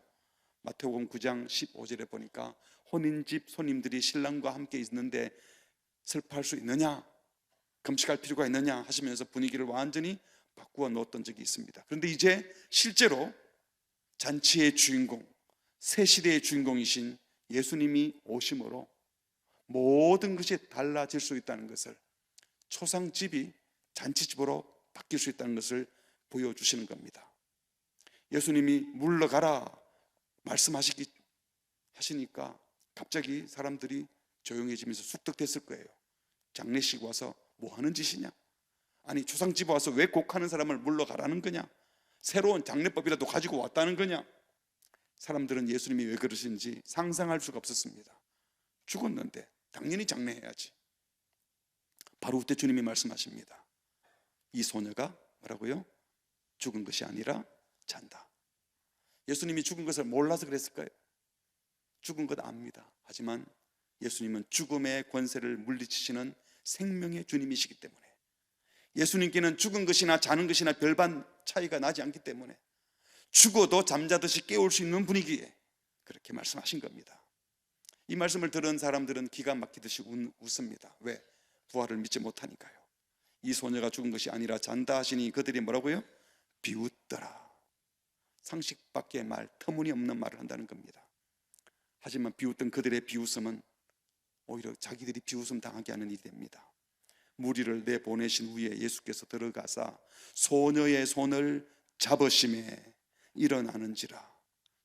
마태복음 9장 15절에 보니까 혼인집 손님들이 신랑과 함께 있는데 슬퍼할 수 있느냐, 금식할 필요가 있느냐 하시면서 분위기를 완전히 바꾸어 놓았던 적이 있습니다. 그런데 이제 실제로 잔치의 주인공, 새 시대의 주인공이신 예수님이 오심으로 모든 것이 달라질 수 있다는 것을, 초상집이 잔치집으로 바뀔 수 있다는 것을 보여주시는 겁니다. 예수님이 물러가라 하시니까 갑자기 사람들이 조용해지면서 쑥덕댔을 거예요. 장례식 와서 뭐 하는 짓이냐? 아니 초상집 와서 왜 곡하는 사람을 물러가라는 거냐? 새로운 장례법이라도 가지고 왔다는 거냐? 사람들은 예수님이 왜 그러신지 상상할 수가 없었습니다. 죽었는데 당연히 장례해야지. 바로 그때 주님이 말씀하십니다. 이 소녀가 뭐라고요? 죽은 것이 아니라 잔다. 예수님이 죽은 것을 몰라서 그랬을까요? 죽은 것 압니다. 하지만 예수님은 죽음의 권세를 물리치시는 생명의 주님이시기 때문에, 예수님께는 죽은 것이나 자는 것이나 별반 차이가 나지 않기 때문에 죽어도 잠자듯이 깨울 수 있는 분위기에 그렇게 말씀하신 겁니다. 이 말씀을 들은 사람들은 기가 막히듯이 웃습니다. 왜? 부활을 믿지 못하니까요. 이 소녀가 죽은 것이 아니라 잔다 하시니 그들이 뭐라고요? 비웃더라. 상식 밖의 말, 터무니없는 말을 한다는 겁니다. 하지만 비웃던 그들의 비웃음은 오히려 자기들이 비웃음 당하게 하는 일이 됩니다. 무리를 내보내신 후에 예수께서 들어가사 소녀의 손을 잡으심에 일어나는지라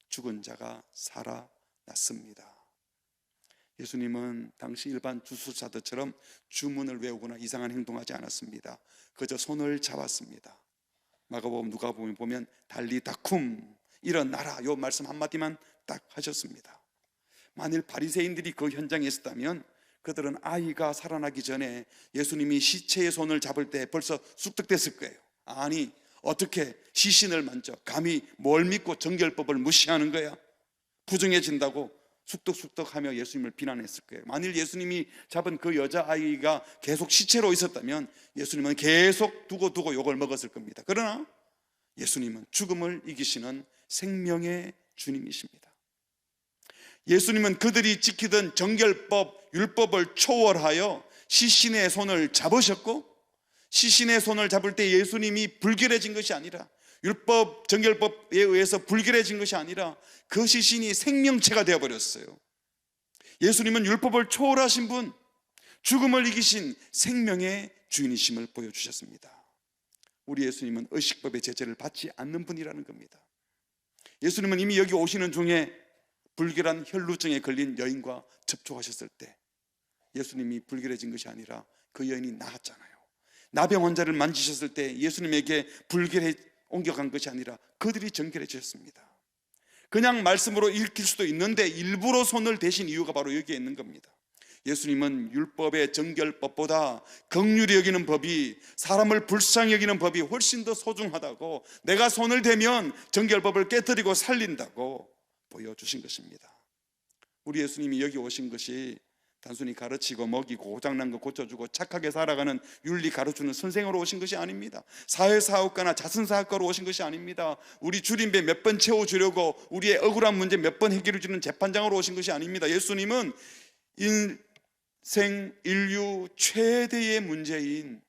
죽은 자가 살아났습니다. 예수님은 당시 일반 주술사들처럼 주문을 외우거나 이상한 행동하지 않았습니다. 그저 손을 잡았습니다. 마가복음, 누가복음 보면 달리다쿰 일어나라 요 말씀 한마디만 딱 하셨습니다. 만일 바리새인들이 그 현장에 있었다면 그들은 아이가 살아나기 전에 예수님이 시체의 손을 잡을 때 벌써 쑥덕댔을 거예요. 아니 어떻게 시신을 만져 감히 뭘 믿고 정결법을 무시하는 거야? 부정해진다고 쑥덕쑥덕하며 예수님을 비난했을 거예요. 만일 예수님이 잡은 그 여자아이가 계속 시체로 있었다면 예수님은 계속 두고 욕을 먹었을 겁니다. 그러나 예수님은 죽음을 이기시는 생명의 주님이십니다. 예수님은 그들이 지키던 정결법, 율법을 초월하여 시신의 손을 잡으셨고, 시신의 손을 잡을 때 예수님이 불결해진 것이 아니라, 율법, 정결법에 의해서 불결해진 것이 아니라 그 시신이 생명체가 되어버렸어요. 예수님은 율법을 초월하신 분, 죽음을 이기신 생명의 주인이심을 보여주셨습니다. 우리 예수님은 의식법의 제재를 받지 않는 분이라는 겁니다. 예수님은 이미 여기 오시는 중에 불결한 혈루증에 걸린 여인과 접촉하셨을 때 예수님이 불결해진 것이 아니라 그 여인이 나았잖아요. 나병 환자를 만지셨을 때 예수님에게 불결해 옮겨간 것이 아니라 그들이 정결해졌습니다. 그냥 말씀으로 읽힐 수도 있는데 일부러 손을 대신 이유가 바로 여기에 있는 겁니다. 예수님은 율법의 정결법보다 긍휼히 여기는 법이, 사람을 불쌍히 여기는 법이 훨씬 더 소중하다고, 내가 손을 대면 정결법을 깨뜨리고 살린다고 보여주신 것입니다. 우리 예수님이 여기 오신 것이 단순히 가르치고 먹이고 고장난 거 고쳐주고 착하게 살아가는 윤리 가르치는 선생으로 오신 것이 아닙니다. 사회사업가나 자선사업가로 오신 것이 아닙니다. 우리 줄임배 몇 번 채워주려고 우리의 억울한 문제 몇 번 해결해 주는 재판장으로 오신 것이 아닙니다. 예수님은 인생 인류 최대의 문제인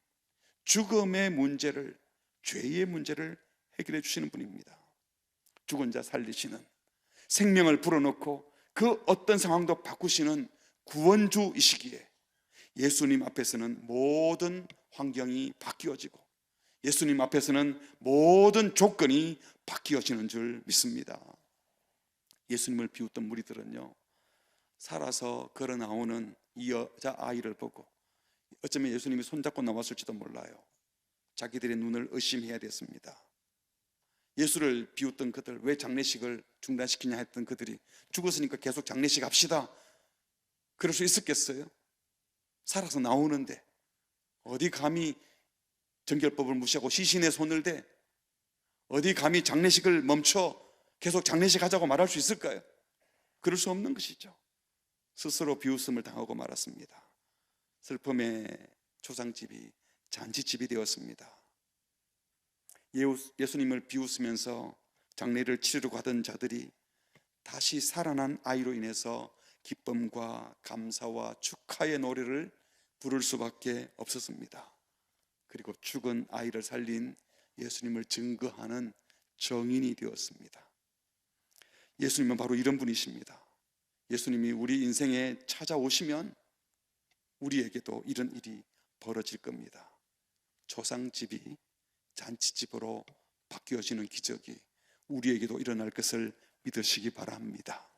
죽음의 문제를, 죄의 문제를 해결해 주시는 분입니다. 죽은 자 살리시는, 생명을 불어넣고 그 어떤 상황도 바꾸시는 구원주이시기에 예수님 앞에서는 모든 환경이 바뀌어지고 예수님 앞에서는 모든 조건이 바뀌어지는 줄 믿습니다. 예수님을 비웃던 무리들은요, 살아서 걸어 나오는 이 여자 아이를 보고 어쩌면 예수님이 손잡고 나왔을지도 몰라요. 자기들의 눈을 의심해야 됐습니다. 예수를 비웃던 그들, 왜 장례식을 중단시키냐 했던 그들이 죽었으니까 계속 장례식 합시다, 그럴 수 있었겠어요? 살아서 나오는데 어디 감히 정결법을 무시하고 시신의 손을 대? 어디 감히 장례식을 멈춰 계속 장례식 하자고 말할 수 있을까요? 그럴 수 없는 것이죠. 스스로 비웃음을 당하고 말았습니다. 슬픔의 초상집이 잔치집이 되었습니다. 예수님을 비웃으면서 장례를 치르러 가던 자들이 다시 살아난 아이로 인해서 기쁨과 감사와 축하의 노래를 부를 수밖에 없었습니다. 그리고 죽은 아이를 살린 예수님을 증거하는 정인이 되었습니다. 예수님은 바로 이런 분이십니다. 예수님이 우리 인생에 찾아오시면 우리에게도 이런 일이 벌어질 겁니다. 초상집이 잔치집으로 바뀌어지는 기적이 우리에게도 일어날 것을 믿으시기 바랍니다.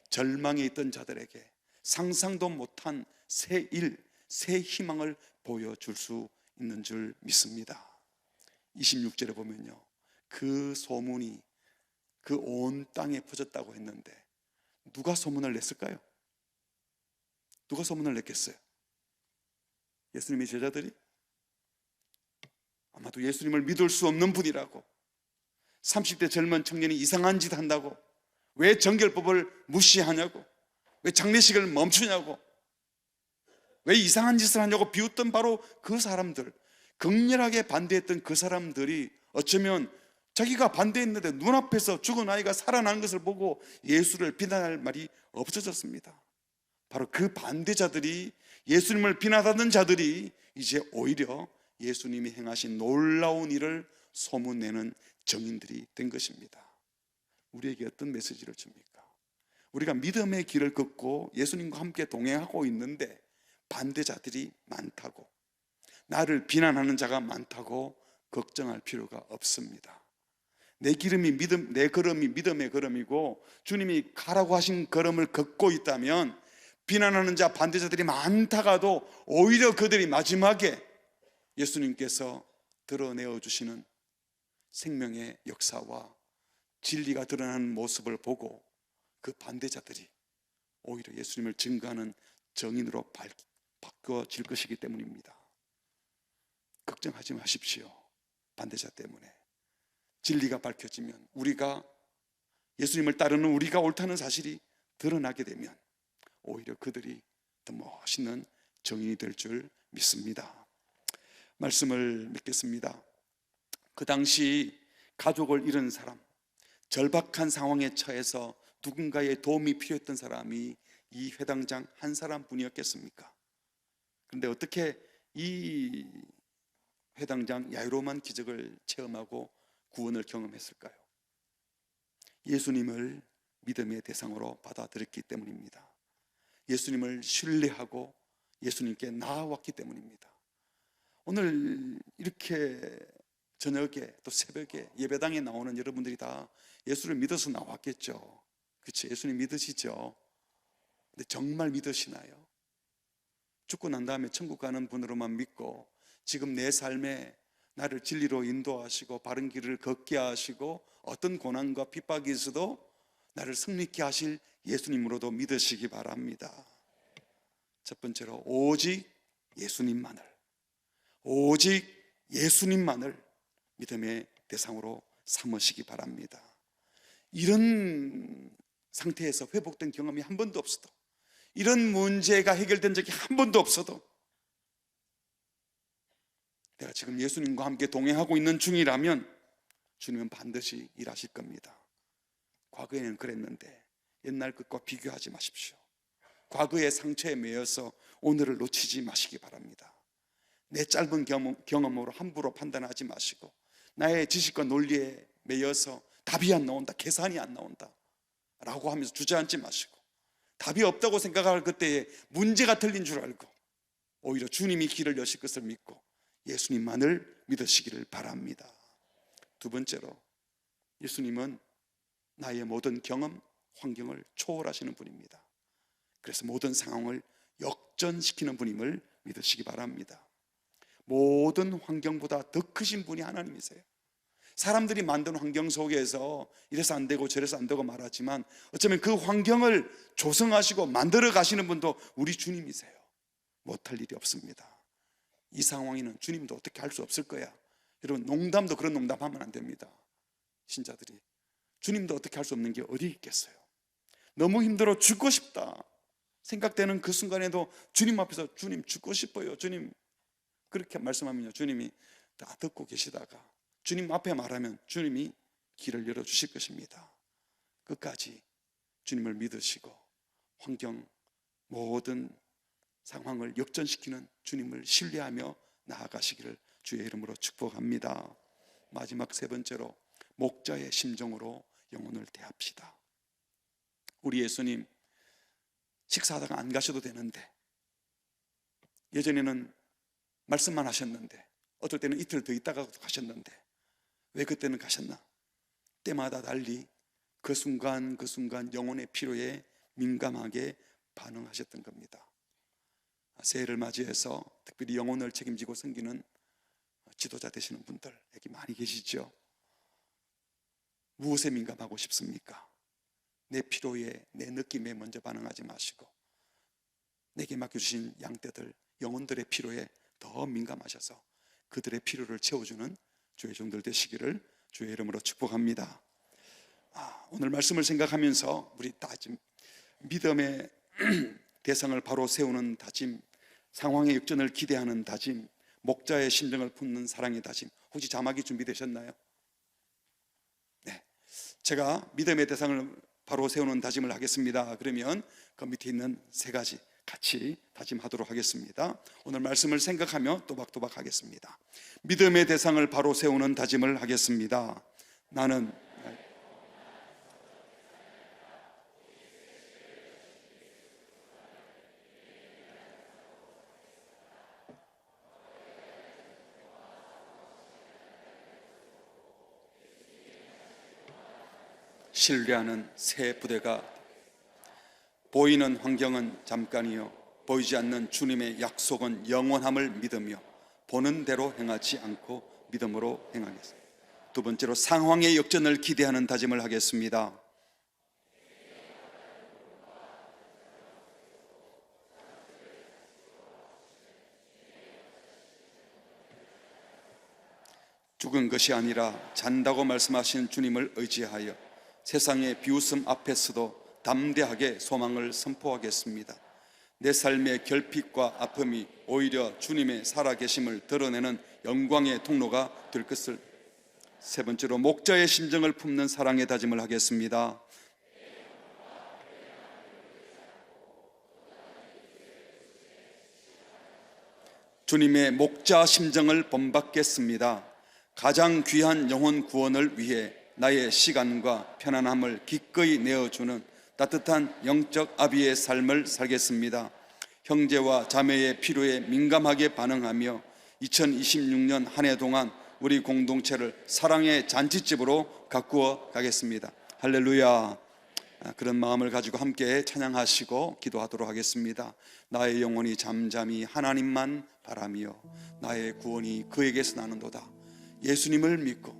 절망에 있던 자들에게 상상도 못한 새 일, 새 희망을 보여줄 수 있는 줄 믿습니다. 26절에 보면요, 그 소문이 그 온 땅에 퍼졌다고 했는데 누가 소문을 냈을까요? 누가 소문을 냈겠어요? 예수님의 제자들이? 아마도 예수님을 믿을 수 없는 분이라고, 30대 젊은 청년이 이상한 짓 한다고, 왜 정결법을 무시하냐고, 왜 장례식을 멈추냐고, 왜 이상한 짓을 하냐고 비웃던 바로 그 사람들, 극렬하게 반대했던 그 사람들이 어쩌면 자기가 반대했는데 눈앞에서 죽은 아이가 살아난 것을 보고 예수를 비난할 말이 없어졌습니다. 바로 그 반대자들이, 예수님을 비난하던 자들이 이제 오히려 예수님이 행하신 놀라운 일을 소문내는 증인들이 된 것입니다. 우리에게 어떤 메시지를 줍니까? 우리가 믿음의 길을 걷고 예수님과 함께 동행하고 있는데 반대자들이 많다고, 나를 비난하는 자가 많다고 걱정할 필요가 없습니다. 내 걸음이 믿음의 걸음이고 주님이 가라고 하신 걸음을 걷고 있다면 비난하는 자, 반대자들이 많다가도 오히려 그들이 마지막에 예수님께서 드러내어 주시는 생명의 역사와 진리가 드러나는 모습을 보고 그 반대자들이 오히려 예수님을 증거하는 증인으로 바뀌어질 것이기 때문입니다. 걱정하지 마십시오. 반대자 때문에 진리가 밝혀지면, 우리가 예수님을 따르는 우리가 옳다는 사실이 드러나게 되면 오히려 그들이 더 멋있는 증인이 될 줄 믿습니다. 말씀을 맺겠습니다. 그 당시 가족을 잃은 사람, 절박한 상황에 처해서 누군가의 도움이 필요했던 사람이 이 회당장 한 사람뿐이었겠습니까? 그런데 어떻게 이 회당장 야이로만 기적을 체험하고 구원을 경험했을까요? 예수님을 믿음의 대상으로 받아들였기 때문입니다. 예수님을 신뢰하고 예수님께 나아왔기 때문입니다. 오늘 이렇게 저녁에 또 새벽에 예배당에 나오는 여러분들이 다 예수를 믿어서 나왔겠죠. 그렇죠? 예수님 믿으시죠? 근데 정말 믿으시나요? 죽고 난 다음에 천국 가는 분으로만 믿고 지금 내 삶에 나를 진리로 인도하시고 바른 길을 걷게 하시고 어떤 고난과 핍박이 있어도 나를 승리케 하실 예수님으로도 믿으시기 바랍니다. 첫 번째로 오직 예수님만을, 오직 예수님만을 믿음의 대상으로 삼으시기 바랍니다. 이런 상태에서 회복된 경험이 한 번도 없어도, 이런 문제가 해결된 적이 한 번도 없어도 내가 지금 예수님과 함께 동행하고 있는 중이라면 주님은 반드시 일하실 겁니다. 과거에는 그랬는데 옛날 것과 비교하지 마십시오. 과거의 상처에 매여서 오늘을 놓치지 마시기 바랍니다. 내 짧은 경험으로 함부로 판단하지 마시고, 나의 지식과 논리에 매여서 답이 안 나온다, 계산이 안 나온다 라고 하면서 주저앉지 마시고, 답이 없다고 생각할 그때에 문제가 틀린 줄 알고 오히려 주님이 길을 여실 것을 믿고 예수님만을 믿으시기를 바랍니다. 두 번째로, 예수님은 나의 모든 경험, 환경을 초월하시는 분입니다. 그래서 모든 상황을 역전시키는 분임을 믿으시기 바랍니다. 모든 환경보다 더 크신 분이 하나님이세요. 사람들이 만든 환경 속에서 이래서 안 되고 저래서 안 되고 말하지만 어쩌면 그 환경을 조성하시고 만들어 가시는 분도 우리 주님이세요. 못할 일이 없습니다. 이 상황에는 주님도 어떻게 할 수 없을 거야. 여러분, 농담도 그런 농담하면 안 됩니다. 신자들이 주님도 어떻게 할 수 없는 게 어디 있겠어요. 너무 힘들어 죽고 싶다 생각되는 그 순간에도 주님 앞에서 주님 죽고 싶어요, 주님, 그렇게 말씀하면요, 주님이 다 듣고 계시다가 주님 앞에 말하면 주님이 길을 열어주실 것입니다. 끝까지 주님을 믿으시고 환경, 모든 상황을 역전시키는 주님을 신뢰하며 나아가시기를 주의 이름으로 축복합니다. 마지막 세 번째로, 목자의 심정으로 영혼을 대합시다. 우리 예수님 식사하다가 안 가셔도 되는데, 예전에는 말씀만 하셨는데 어떨 때는 이틀 더 있다가 가셨는데 왜 그때는 가셨나? 때마다 달리 그 순간 그 순간 영혼의 필요에 민감하게 반응하셨던 겁니다. 새해를 맞이해서 특별히 영혼을 책임지고 섬기는 지도자 되시는 분들 여기 많이 계시죠? 무엇에 민감하고 싶습니까? 내 필요에, 내 느낌에 먼저 반응하지 마시고 내게 맡겨주신 양떼들, 영혼들의 필요에 더 민감하셔서 그들의 필요를 채워주는 주의 종들 되시기를 주의 이름으로 축복합니다. 오늘 말씀을 생각하면서 우리 다짐, 믿음의 대상을 바로 세우는 다짐, 상황의 역전을 기대하는 다짐, 목자의 심정을 품는 사랑의 다짐, 혹시 자막이 준비되셨나요? 네, 제가 믿음의 대상을 바로 세우는 다짐을 하겠습니다. 그러면 그 밑에 있는 세 가지 같이 다짐하도록 하겠습니다. 오늘 말씀을 생각하며 또박또박 하겠습니다. 믿음의 대상을 바로 세우는 다짐을 하겠습니다. 나는 신뢰하는 새 부대가 보이는 환경은 잠깐이요 보이지 않는 주님의 약속은 영원함을 믿으며 보는 대로 행하지 않고 믿음으로 행하겠습니다. 두 번째로 상황의 역전을 기대하는 다짐을 하겠습니다. 죽은 것이 아니라 잔다고 말씀하신 주님을 의지하여 세상의 비웃음 앞에서도 담대하게 소망을 선포하겠습니다. 내 삶의 결핍과 아픔이 오히려 주님의 살아계심을 드러내는 영광의 통로가 될 것을. 세 번째로 목자의 심정을 품는 사랑의 다짐을 하겠습니다. 주님의 목자 심정을 본받겠습니다. 가장 귀한 영혼 구원을 위해 나의 시간과 편안함을 기꺼이 내어주는 따뜻한 영적 아비의 삶을 살겠습니다. 형제와 자매의 필요에 민감하게 반응하며 2026년 한 해 동안 우리 공동체를 사랑의 잔치집으로 가꾸어 가겠습니다. 할렐루야. 그런 마음을 가지고 함께 찬양하시고 기도하도록 하겠습니다. 나의 영혼이 잠잠히 하나님만 바라며 나의 구원이 그에게서 나는도다. 예수님을 믿고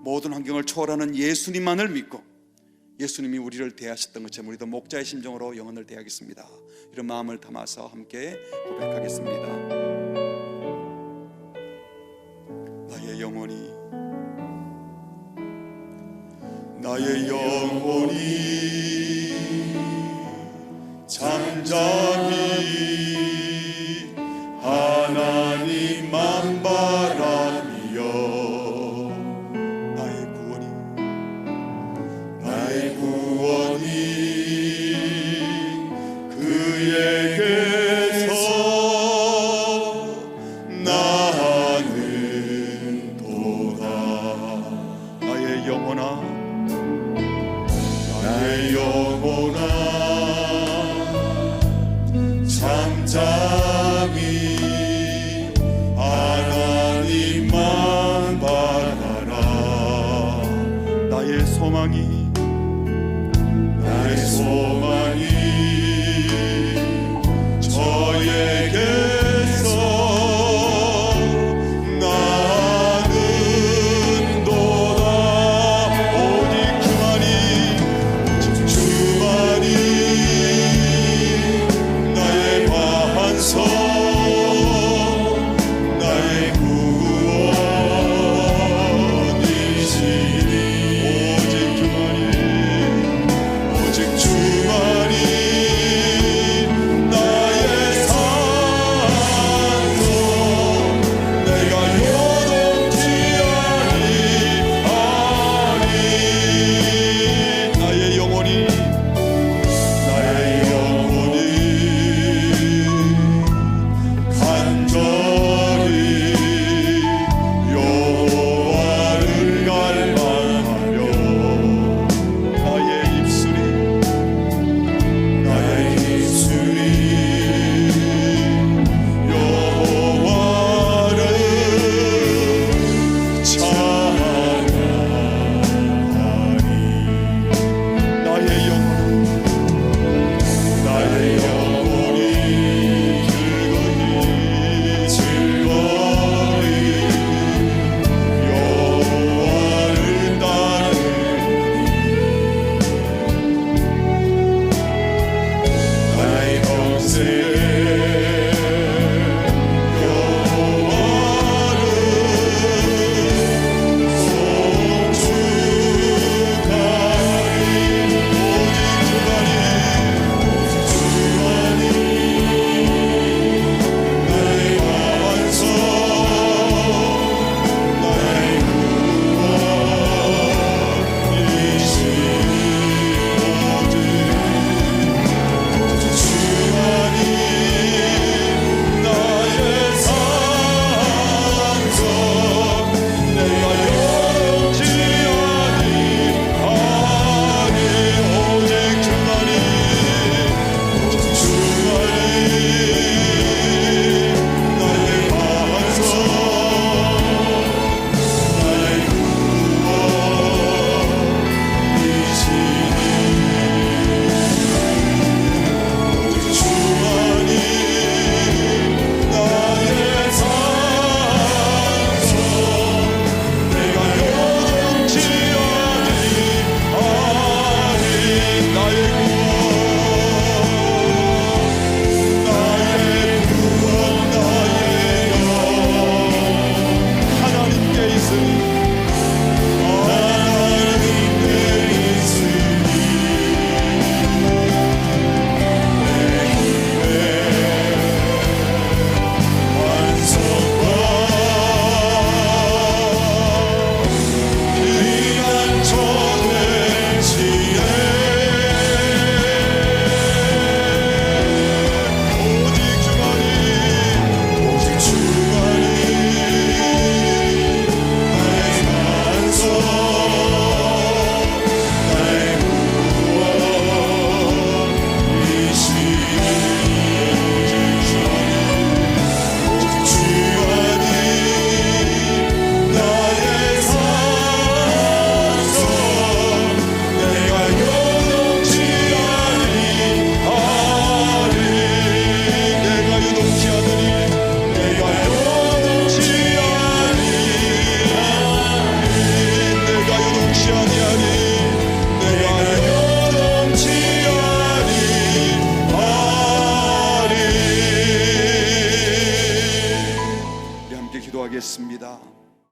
모든 환경을 초월하는 예수님만을 믿고 예수님이 우리를 대하셨던 것처럼 우리도 목자의 심정으로 영혼을 대하겠습니다. 이런 마음을 담아서 함께 고백하겠습니다. 나의 영혼이 잠잠히 하나님만 바라며 나의 구원이 그에게서 나는도다. 나의 영혼아 아니하니